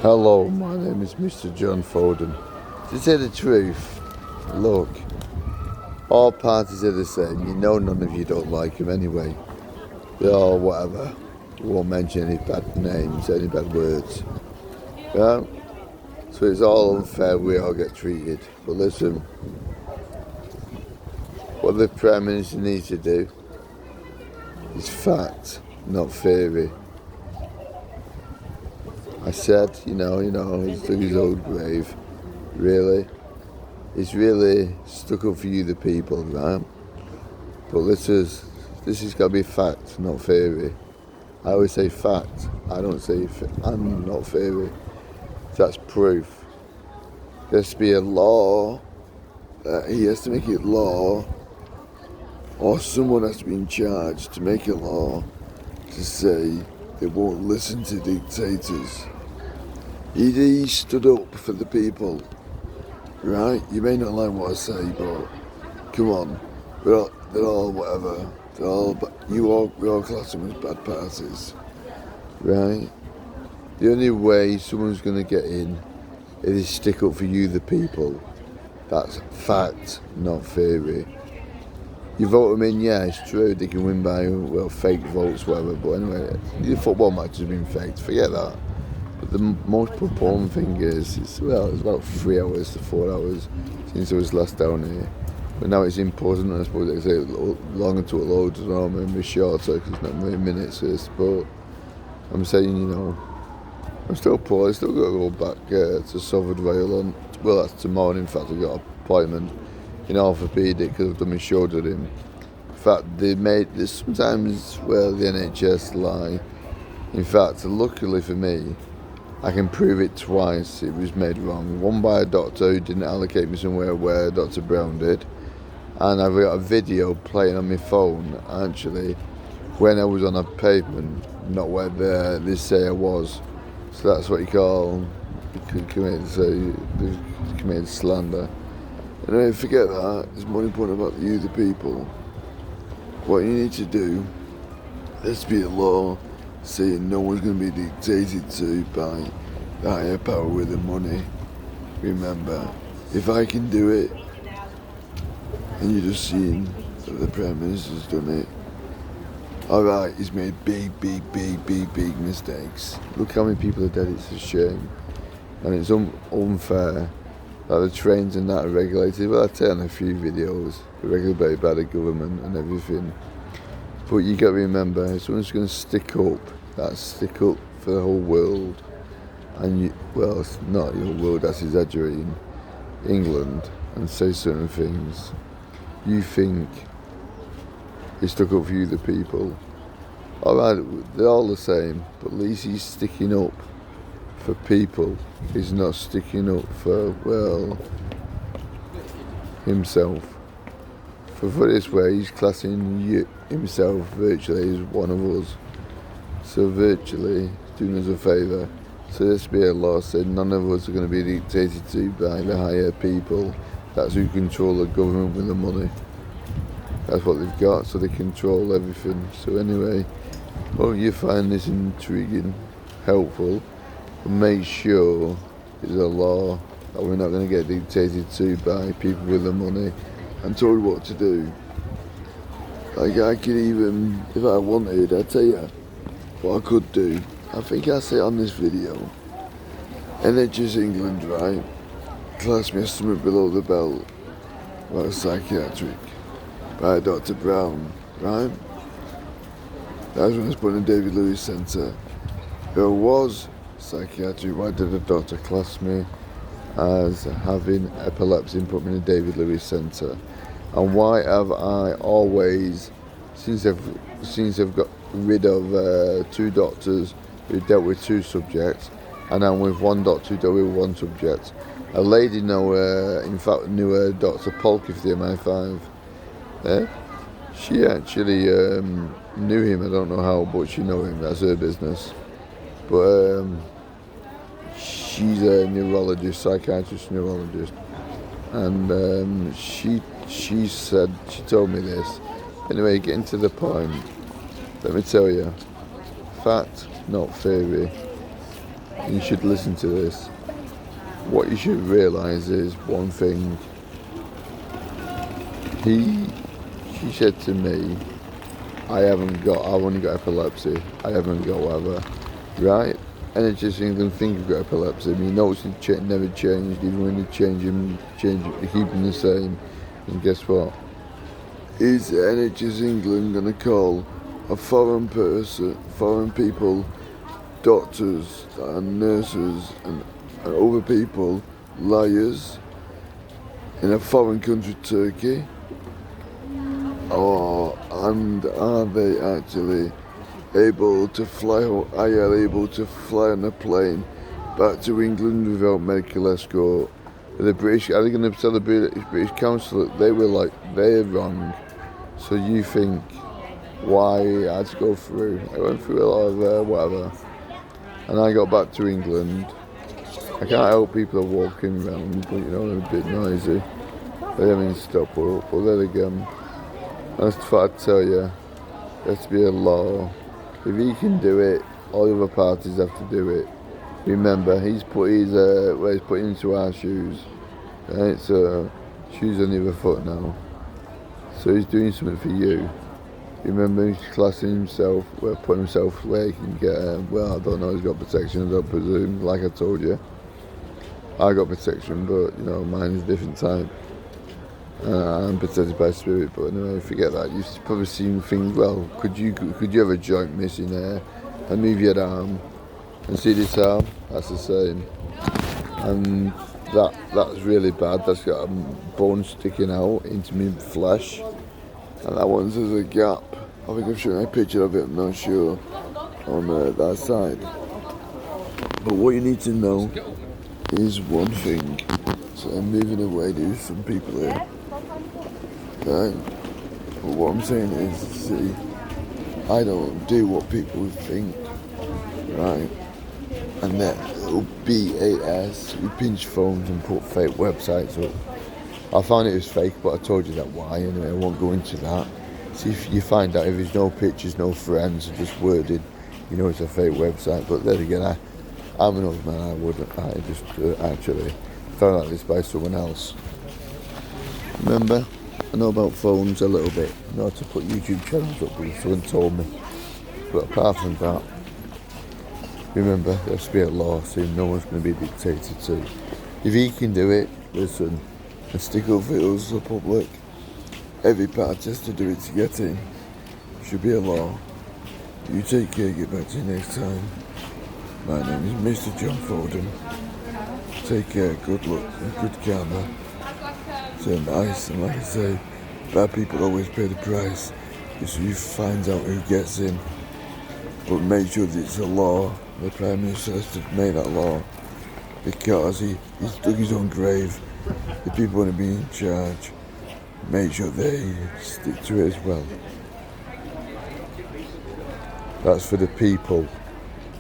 Hello, my name is Mr. John Foden. To tell the truth, look, all parties are the same. You know none of you don't like them anyway. They're all whatever. We won't mention any bad names, any bad words. Yeah? So it's all unfair, we all get treated. But listen, what the Prime Minister needs to do is fact, not theory. I said, he's dug his old grave. Really? It's really stuck up for you, the people, right? But this has got to be fact, not theory. I always say fact. I don't say and not theory. That's proof. There has to be a law. He has to make it law, or someone has to be in charge to make a law to say they won't listen to dictators. He stood up for the people, right? You may not like what I say, but come on, they're all whatever. We all class them as bad parties, right? The only way someone's going to get in is stick up for you, the people. That's fact, not theory. You vote them in, yeah, it's true, they can win by, fake votes, whatever, but anyway, the football match has been faked, forget that. But the most important thing is, it's about 3 hours to 4 hours since I was last down here. But now it's important, I suppose they say longer to upload as well, maybe shorter, because it's not many minutes this, but I'm saying, I'm still poor, I still got to go back to Salford Vale that's tomorrow, in fact I've got an appointment in orthopaedic because I've done my shoulder in. In fact, there's sometimes where the NHS lie. In fact, luckily for me, I can prove it twice it was made wrong. One by a doctor who didn't allocate me somewhere where Dr. Brown did. And I've got a video playing on my phone, actually, when I was on a pavement, not where they say I was. So that's what you call committed slander. And don't forget that, it's more important about you, the people. What you need to do, there's to be a law saying no one's going to be dictated to by the higher power with the money. Remember, if I can do it, and you're just seeing that the Prime Minister's done it, alright, he's made big mistakes. Look how many people are dead, it's a shame. And it's unfair that the trains and that are regulated. Well, I've taken a few videos, regulated by the government and everything. But you got to remember, if someone's going to stick up for the whole world. And it's not the whole world, that's exaggerating. England, and say certain things. You think he stuck up for you, the people. Alright, they're all the same, but at least he's sticking up for people. He's not sticking up for, himself. For this way, he's classing himself virtually as one of us. So virtually, doing us a favour. So this be a law said none of us are going to be dictated to by the higher people. That's who control the government with the money. That's what they've got, so they control everything. So anyway, hope you find this intriguing, helpful, and make sure there's a law that we're not going to get dictated to by people with the money and told what to do. Like I could even, if I wanted, I'd tell you what I could do. I think I say on this video, NHS England, right? Class me estimate below the belt about psychiatric by Dr. Brown, right? That was when I was put in David Lewis Centre. There was psychiatric. Why did the doctor class me as having epilepsy and put me in the David Lewis Centre? And why have I always, since I've got rid of 2 doctors who dealt with 2 subjects, and I'm with 1 doctor who dealt with 1 subject. A lady knew Dr. Polky for the MI5. She actually knew him, I don't know how, but she knew him, that's her business. But she's a neurologist, psychiatrist neurologist. And she told me this. Anyway, getting to the point, let me tell you, fact, not theory. You should listen to this. What you should realise is one thing. She said to me, I've only got epilepsy. I haven't got whatever. Right? NHS England think you've got epilepsy. I mean, notes never changed. Even when they change them, they keep them the same. And guess what? Is NHS England going to call a foreign people, doctors and nurses and other people, liars in a foreign country, Turkey? And are they actually able to fly? Are you able to fly on a plane back to England without medical escort? Are they going to tell the British Council that they were like, they're wrong? So you think why I had to go through? I went through a lot of whatever, and I got back to England. I can't help people are walking around, but they're a bit noisy. They haven't stopped up, but there they go. That's what I tell you. There has to be a law. If he can do it, all the other parties have to do it. Remember, he's put into our shoes. Right? So, shoes on the other foot now. So he's doing something for you. Remember, he's classing himself, putting himself where he can get, I don't know, he's got protection, I don't presume, like I told you. I got protection, but, mine is a different type. I'm protected by spirit, but anyway, forget that. You've probably seen things, could you have a joint missing there and move your arm and see this arm? That's the same. And that's really bad. That's got a bone sticking out into my flesh. And that one's has a gap. I think I've shown a picture of it, I'm not sure, on that side. But what you need to know is one thing. So I'm moving away, dude, from people here. Right? But what I'm saying is, see, I don't do what people think, right? And that little BAS, we pinch phones and put fake websites up. I found it was fake, but I told you that why anyway, I won't go into that. See if you find out if there's no pictures, no friends, just worded, it's a fake website. But then again, I'm an old man, I just actually found out this by someone else. Remember? I know about phones a little bit. I know how to put YouTube channels up, but someone told me. But apart from that, remember, there has to be a law, so no one's going to be dictated to. If he can do it, listen, and stick up for us, the public, every party has to do it to get in. Should be a law. You take care, get back to you next time. My name is Mr. John Foden. Take care, good luck, and good karma. So nice, and like I say, bad people always pay the price. It's who finds out who gets in. But make sure that it's a law. The Prime Minister has to make that law. Because he's dug his own grave. The people want to be in charge. Make sure they stick to it as well. That's for the people,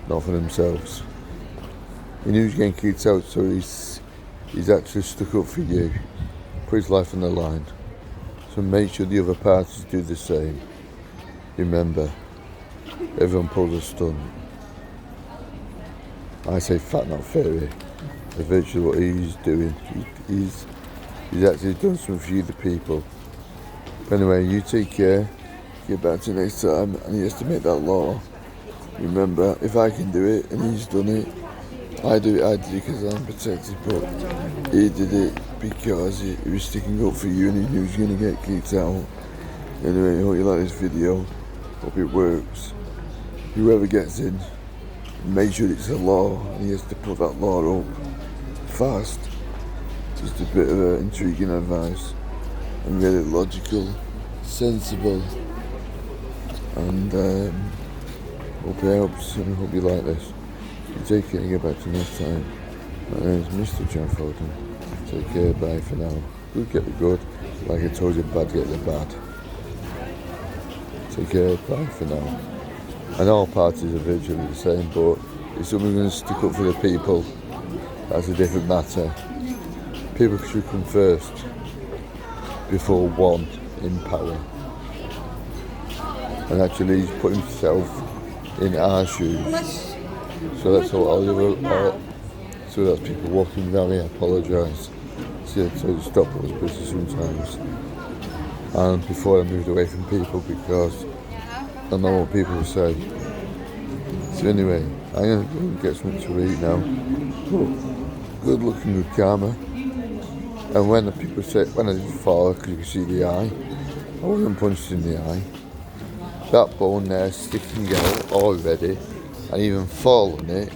not for themselves. He knew he was getting kicked out, so he's actually stuck up for you. Put his life on the line. So make sure the other parties do the same. Remember, everyone pulls a stunt. I say fat, not fairy. Eventually what he's doing, he's actually done something for you, the people. But anyway, you take care. Get back to next time, and he has to make that law. Remember, if I can do it, and he's done it, I do it because I'm protected, but he did it because he was sticking up for you and he knew he was going to get kicked out. Anyway, I hope you like this video. Hope it works. Whoever gets in, make sure it's a law, and he has to put that law up fast. Just a bit of intriguing advice, and really logical, sensible, and hope you like this. You take care and get back to next time. My name is Mr. John Foden. Take care, bye for now. Good get the good, like I told you, bad get the bad. Take care, bye for now. And all parties are virtually the same, but if someone's going to stick up for the people, that's a different matter. People should come first before one in power. And actually he's put himself in our shoes. So that's all so that's people walking down here, I apologise. See, I told you stop, I was busy sometimes. And before I moved away from people because I know what people will say. So anyway, I'm going to go and get something to eat now. Oh, good looking, good karma. And when the people say, when I did fall, because you can see the eye, I wasn't punched in the eye. That bone there sticking out already, and even falling it.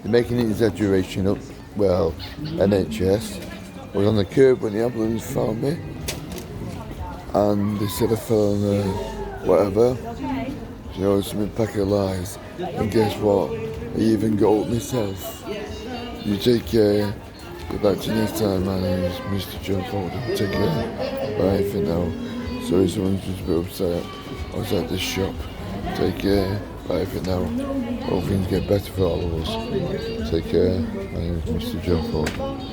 They're making an exaggeration up. Well, NHS was on the curb when the ambulance found me, and they said I fell on whatever. You know, some pack of lies. And guess what? I even got up myself. You take care. Get back to you next time. My name is Mr. John Ford. Take care. Bye for now. Sorry, someone's just a bit upset. I was at this shop. Take care. Bye for now. Hope things get better for all of us. Take care. My name is Mr. John Ford.